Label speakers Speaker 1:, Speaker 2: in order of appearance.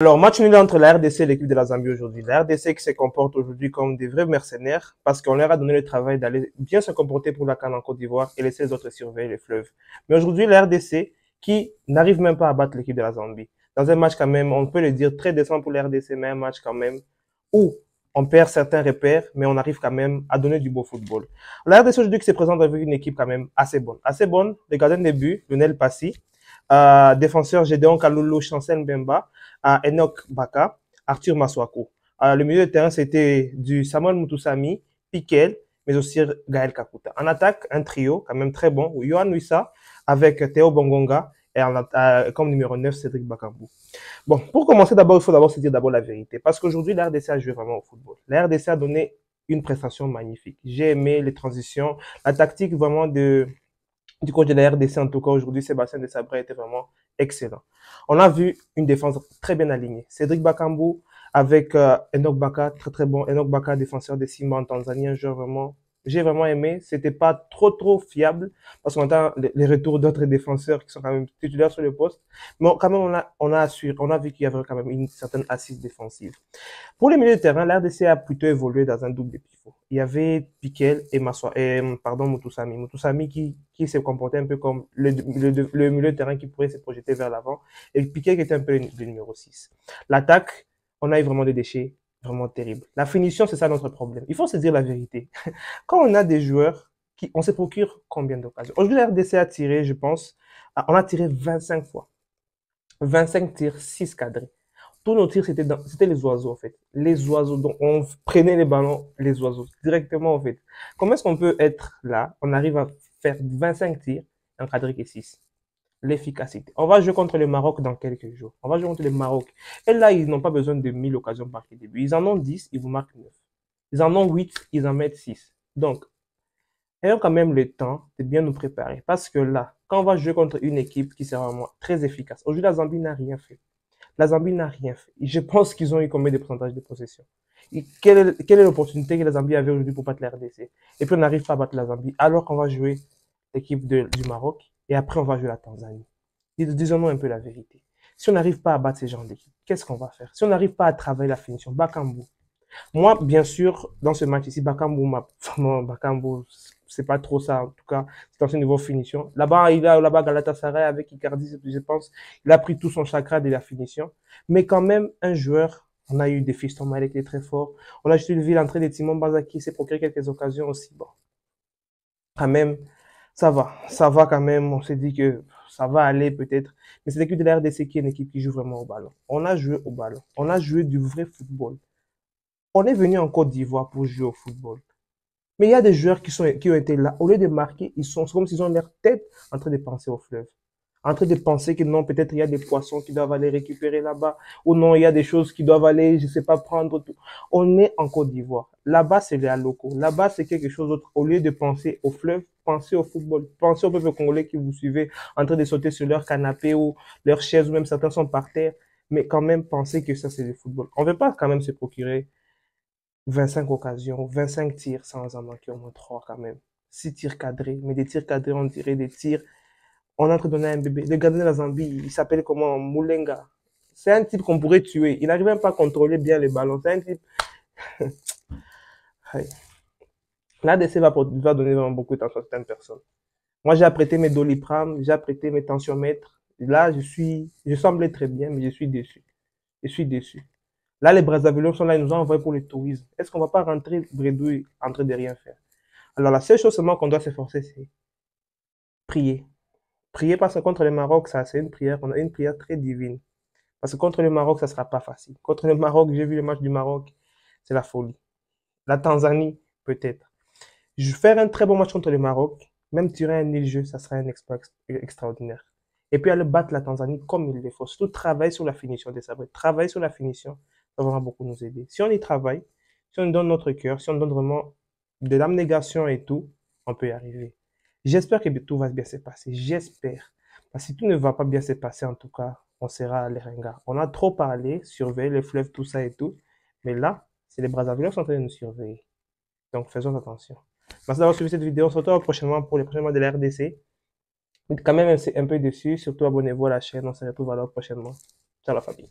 Speaker 1: Alors, match nul entre la RDC et l'équipe de la Zambie aujourd'hui. La RDC qui se comporte aujourd'hui comme des vrais mercenaires parce qu'on leur a donné le travail d'aller bien se comporter pour la CAN en Côte d'Ivoire et laisser les autres surveiller les fleuves. Mais aujourd'hui, la RDC qui n'arrive même pas à battre l'équipe de la Zambie. Dans un match quand même, on peut le dire très décent pour la RDC, mais un match quand même où on perd certains repères, mais on arrive quand même à donner du beau football. La RDC aujourd'hui qui se présente avec une équipe quand même assez bonne. Assez bonne, le gardien de but, Lionel Passy, défenseur Gédéon Kalulu, Chancel Mbemba, Enoch Baka, Arthur Maswako. Le milieu de terrain, c'était du Samuel Mutusami, Piquel, mais aussi Gaël Kakuta. En attaque, un trio quand même très bon, Yohan Wissa avec Théo Bongonga et comme numéro 9, Cédric Bakambou. Bon, pour commencer d'abord, il faut d'abord se dire d'abord la vérité. Parce qu'aujourd'hui, la RDC a joué vraiment au football. La RDC a donné une prestation magnifique. J'ai aimé les transitions, la tactique vraiment du coach de la RDC, en tout cas aujourd'hui, Sébastien Desabré était vraiment excellent. On a vu une défense très bien alignée. Cédric Bakambou avec Enoch Baka, très très bon. Enoch Baka, défenseur des Simba en Tanzanie, un joueur vraiment, j'ai vraiment aimé. C'était pas trop fiable parce qu'on entend les retours d'autres défenseurs qui sont quand même titulaires sur le poste. Mais quand même, on a vu qu'il y avait quand même une certaine assise défensive. Pour les milieux de terrain, l'RDC a plutôt évolué dans un double pivot. Il y avait Piquel et Mutusami. Mutusami qui se comportait un peu comme le milieu de terrain qui pourrait se projeter vers l'avant. Et Piquel qui était un peu le numéro 6. L'attaque, on a eu vraiment des déchets vraiment terribles. La finition, c'est ça notre problème. Il faut se dire la vérité. Quand on a des joueurs on se procure combien d'occasions? Aujourd'hui, la RDC a tiré, je pense, on a tiré 25 fois. 25 tirs, 6 cadrés. Tous nos tirs, c'était les oiseaux, en fait. Les oiseaux. Donc, on prenait les ballons, les oiseaux, directement, en fait. Comment est-ce qu'on peut être là? On arrive à faire 25 tirs, encadré que 6. L'efficacité. On va jouer contre le Maroc dans quelques jours. On va jouer contre le Maroc. Et là, ils n'ont pas besoin de 1000 occasions par début. Ils en ont 10, ils vous marquent 9. Ils en ont 8, ils en mettent 6. Donc, ayons quand même le temps de bien nous préparer. Parce que là, quand on va jouer contre une équipe qui sera vraiment très efficace, aujourd'hui, la Zambie n'a rien fait. La Zambie n'a rien fait. Je pense qu'ils ont eu combien de pourcentage de possession? Quelle est l'opportunité que la Zambie avait aujourd'hui pour battre la RDC? Et puis on n'arrive pas à battre la Zambie alors qu'on va jouer l'équipe du Maroc et après on va jouer la Tanzanie. Disons-nous un peu la vérité. Si on n'arrive pas à battre ces gens d'équipe, qu'est-ce qu'on va faire? Si on n'arrive pas à travailler la finition, Bakambu. Moi, bien sûr, dans ce match ici, Bakambu, c'est pas trop ça, en tout cas, c'est dans ce niveau finition. Là-bas, là-bas, Galatasaray avec Icardi, je pense, il a pris tout son chakra de la finition. Mais quand même, un joueur, on a eu des Fiston Malik qui est très fort. On a juste vu l'entrée de Timon Bazaki, s'est procuré quelques occasions aussi. Bon, quand même, ça va quand même. On s'est dit que ça va aller peut-être. Mais c'est l'équipe de la RDC qui est une équipe qui joue vraiment au ballon. On a joué au ballon. On a joué du vrai football. On est venu en Côte d'Ivoire pour jouer au football. Mais il y a des joueurs qui ont été là. Au lieu de marquer, c'est comme s'ils ont leur tête en train de penser au fleuve. En train de penser que non, peut-être il y a des poissons qui doivent aller récupérer là-bas. Ou non, il y a des choses qui doivent aller, je sais pas, prendre tout. On est en Côte d'Ivoire. Là-bas, c'est les locaux. Là-bas, c'est quelque chose d'autre. Au lieu de penser au fleuve, pensez au football. Pensez au peuple congolais qui vous suivez en train de sauter sur leur canapé ou leur chaise, ou même certains sont par terre. Mais quand même, pensez que ça, c'est le football. On ne veut pas quand même se procurer 25 occasions, 25 tirs sans en manquer au moins 3 quand même. 6 tirs cadrés, mais des tirs cadrés, on dirait des tirs. On est en train de donner un bébé. Le gardien de la Zambie, il s'appelle comment? Moulenga. C'est un type qu'on pourrait tuer. Il n'arrive même pas à contrôler bien les ballons. C'est un type. L'ADC va donner vraiment beaucoup de temps à certaines personnes. Moi, j'ai apprêté mes doliprane, j'ai apprêté mes tensiomètres. Là, je semblais très bien, mais je suis déçu. Je suis déçu. Là, les Brésavillons sont là, ils nous ont envoyé pour le tourisme. Est-ce qu'on va pas rentrer bredouille en train de rien faire? Alors, la seule chose seulement qu'on doit s'efforcer, c'est prier. Prier parce que contre le Maroc, ça, c'est une prière, on a une prière très divine. Parce que contre le Maroc, ça sera pas facile. Contre le Maroc, j'ai vu le match du Maroc, c'est la folie. La Tanzanie, peut-être. Je vais faire un très bon match contre le Maroc, même tirer un nul jeu, ça sera un exploit extraordinaire. Et puis aller battre la Tanzanie comme il le faut. Surtout travailler sur la finition des sabres. Travailler sur la finition, ça va beaucoup nous aider. Si on y travaille, si on donne notre cœur, si on donne vraiment de l'abnégation et tout, on peut y arriver. J'espère que tout va bien se passer. J'espère. Parce que si tout ne va pas bien se passer, en tout cas, on sera les ringards. On a trop parlé, surveiller les fleuves, tout ça et tout. Mais là, c'est les Brésavillons qui sont en train de nous surveiller. Donc, faisons attention. Merci d'avoir suivi cette vidéo. On se retrouve prochainement pour les prochains mois de la RDC. Quand même, c'est un peu déçu. Surtout, abonnez-vous à la chaîne. On se retrouve alors prochainement. Ciao la famille.